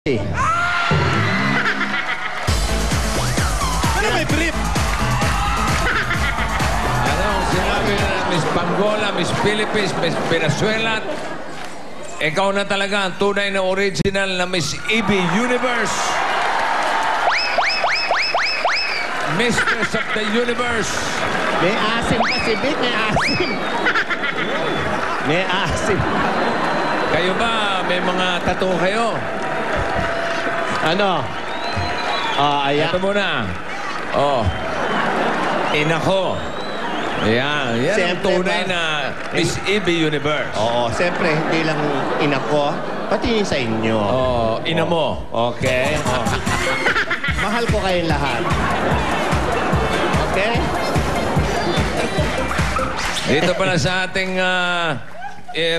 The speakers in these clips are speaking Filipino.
Ano may brief? Ano, sinabi na Miss Pangola, Miss Philippines, Miss Venezuela, ikaw na talaga ang tunay na original na Miss EB Universe. Mistress of the Universe. May asim pa si Vic, may asim. May asim. Kayo ba, may mga tattoo kayo? Ano? Ayan. Ito muna. Oh. Ina ko. Yan. Yan ang Siyempre tunay ba? na Miss EB Universe. Oo, siyempre, hindi lang ina ko, pati sa inyo. Oh, ina mo. Okay? Oh. Mahal ko kayong lahat. Okay? Dito pala sa ating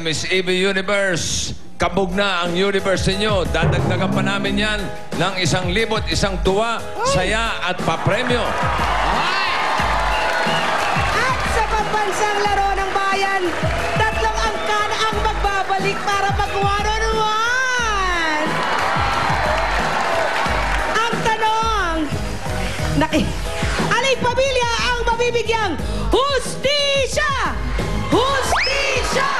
Miss EB Universe, kabog na ang universe ninyo. Dadagdagan pa namin yan ng 1,000, isang tuwa, saya at papremyo. At sa pambansang laro ng bayan, 3 angka na ang magbabalik para mag-1-on-1. Ang tanong, aling pamilya ang mabibigyang hustisya? Hustisya!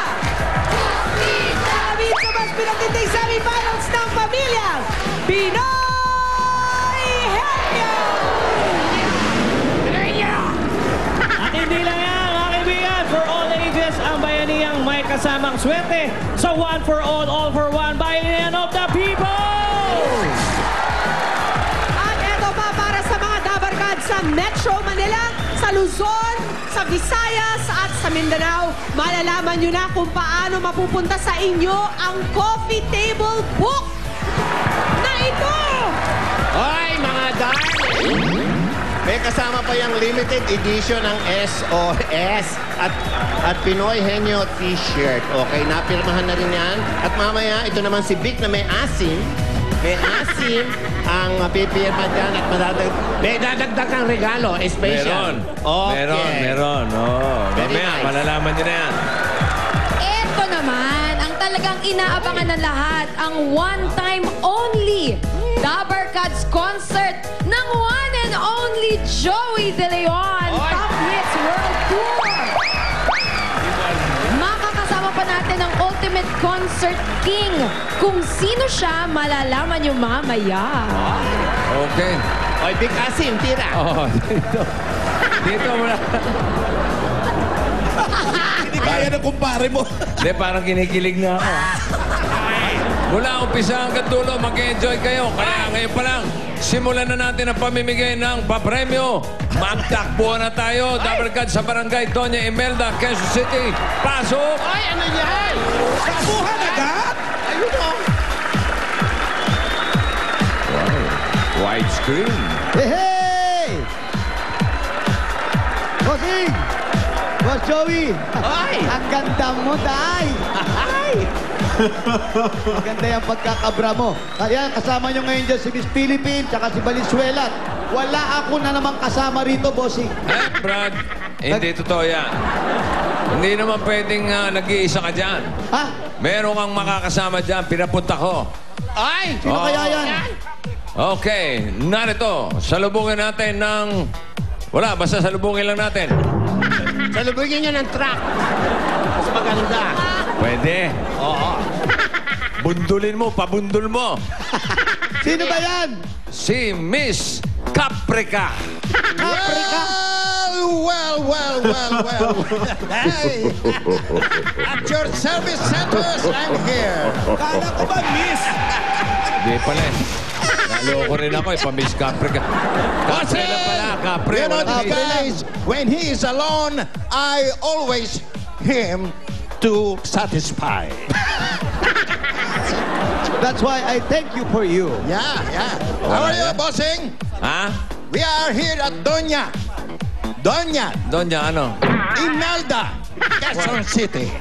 Hustisya! Sabihin sa mas pinagtindig semi-finals ng pamilyang Pinoy Henyo! At hindi lang yan, mga kaibigan, for all ages, ang bayaniyang may kasamang swerte sa One for All for One, Bayanihan of the People! At eto pa para sa mga dabarkad sa Metro Manila, sa Luzon, sa Visayas at sa Mindanao, malalaman nyo na kung paano mapupunta sa inyo ang coffee table book na ito! Hoy, mga darling! May kasama pa yung limited edition ng SOS at Pinoy Henyo T-shirt. Okay, napirmahan na rin yan. At mamaya, ito naman si Vic na may asim. May asim ang mapipirma dyan at may dadagdag ng regalo, special. Meron. Okay. Meron. Oh. Very Mamaya, nice. malalaman nyo na yan. Ito naman, ang talagang inaabangan ng lahat, ang one-time only Dabarkads concert ng one and only Joey De Leon Top Hits World Tour. Makakasama pa natin ang Ultimate Concert King. Kung sino siya, malalaman niyo mamaya. Okay. Hoy, Vic Asim, tira. Oh, dito. Dito muna. Hindi kaya ng kumpare mo. Hindi, parang kinikilig na ako. Mula umpisa hanggang dulo, mag-enjoy kayo. Kaya ngayon pa lang, simulan na natin ang pamimigay ng papremyo. Magtakbo na tayo. Dabarkad sa Barangay Doña Imelda, Quezon City. Pasok! Ay, ano yan? Kabuhan agad? Ayun o. Widescreen. Hey! Bossing! Boss Joey! Ay! Ang ganda mo, Day! Ay! Ang ganda yung pagkakabra mo. Kaya kasama nyo ngayon dyan si Miss Philippines tsaka si Valenzuela. Wala ako na namang kasama rito, Bossing. Brad, hindi totoo yan. Hindi naman pwedeng nag-iisa ka dyan. Ha? Meron kang makakasama dyan, pinapunta ko. Ay! Sino kaya yan? Okay, narito. Salubungin natin ng... Wala, basta salubungin lang natin. Salubugin nyo ng truck. Mas maganda. Pwede. Oo. Bundulin mo, pabundol mo. Sino ba yan? Si Miss Caprica. Africa? Well. Hey! At your service centers, I'm here. Kala ko ba, miss? Hindi pala eh. Naloko rin ako eh, pa-Miss Caprica. Capre na pala, Capre. You know, Walang these miss. guys, when he is alone, I always him to satisfy. That's why I thank you for you. Yeah. How are you, bossing? Ha? We are here at Doña Doña, ano? Imelda, Quezon City.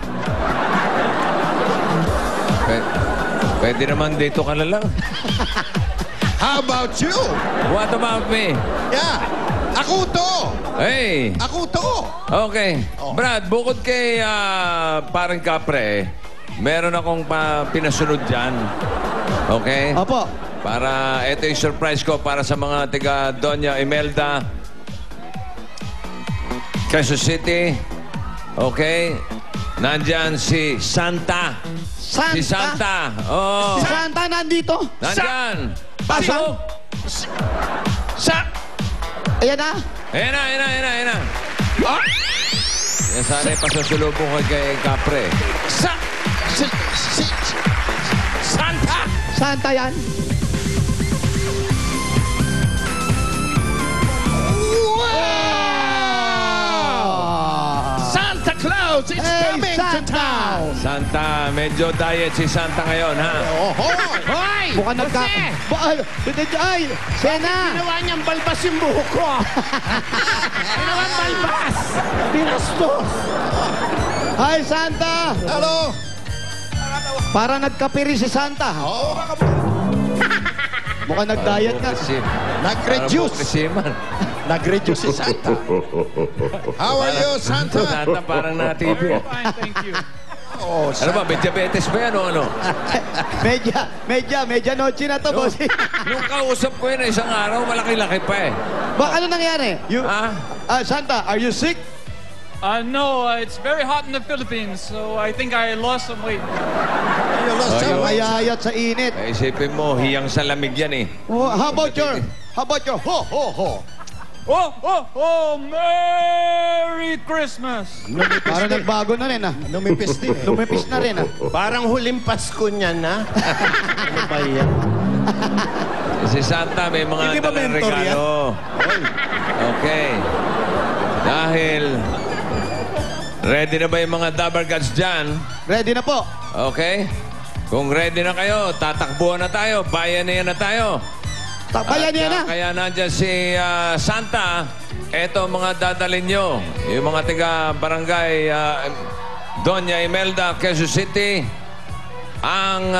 Pwede naman dito ka na lang. How about you? What about me? Yeah. Ako to. Hey! Ako to. Okay. Brad, bukod kay parang Capre, meron akong pinasunod dyan. Okay? Opo. Para, ito yung surprise ko para sa mga tiga Doña Imelda, Quezon City. Okay? Nandyan si Santa. Santa? Si Santa. Oh. Si Santa nandito. Nandyan. Pasok. Ayan na. Ayan na, ayan na, ayan na, ayan na. Yan sana yung pasasulubong ko kay Capre. Santa! Santa yan. Santa Claus is Hey, coming to Santa! town! Santa, medyo diet si Santa ngayon, ha? Hoy! Mukhang nagka... Ay, Sena! Ginawa niyang balbas yung buhok ko. Ginawang balbas. Binastos. Hi, Santa! Hello! Para nagkapiri si Santa. Oh, Mukhang nag-diet ka. nag-reduce. Nag-reduce si Santa. How are you, Santa? Santa parang na-TV. Fine, thank you. Oh, Ano ba, may diabetes ba yan o ano? Medya noche na to, boss. Nung kausap ko yun isang araw, malaki-laki pa eh. Ano nangyari? Santa, are you sick? No, it's very hot in the Philippines, so I think I lost some weight. You lost some weight. Mayayat sa init. Eh, isipin mo, hiyang sa lamig yan eh. Oh, how about your ho? Merry Christmas! Para nagbago na rin, ah. Lumipis din eh. Lumipis na rin, ah. Parang huling Pasko niyan, ha? Ano ba yan? Si Santa may mga Hindi ba dalang mentor yan? regalo. Okay. Dahil ready na ba yung mga Dabber Gods dyan? Ready na po. Okay? Kung ready na kayo, tatakbuhan na tayo. Bayanihan na tayo. Takbayan niya na. Kaya nandyan si Santa. Eto mga dadalhin nyo. Yung mga tiga barangay Doña Imelda, Quezon City. Ang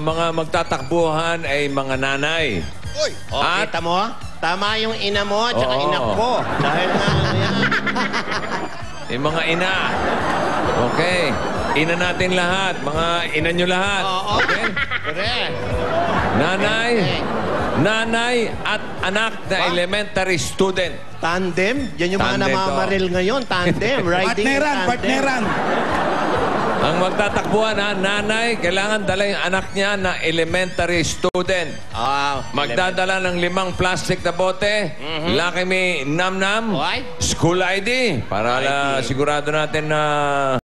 mga magtatakbuhan ay mga nanay. Uy! O, At- kita mo? Tama yung ina mo at saka Oo. ina ko. Dahil nga, yan. Yung mga ina. Okay. Ina natin lahat. Mga ina nyo lahat. Oo. Okay? Correct. Nanay at anak na elementary student. Tandem? Yan yung mga Tandem, namamaril ngayon. Tandem. Riding in tandem. Ang magtatakbuhan ha, nanay, kailangan dala yung anak niya na elementary student. Magdadala ng 5 plastic na bote, Lucky Me Nam Nam, Okay. school ID, para sigurado natin na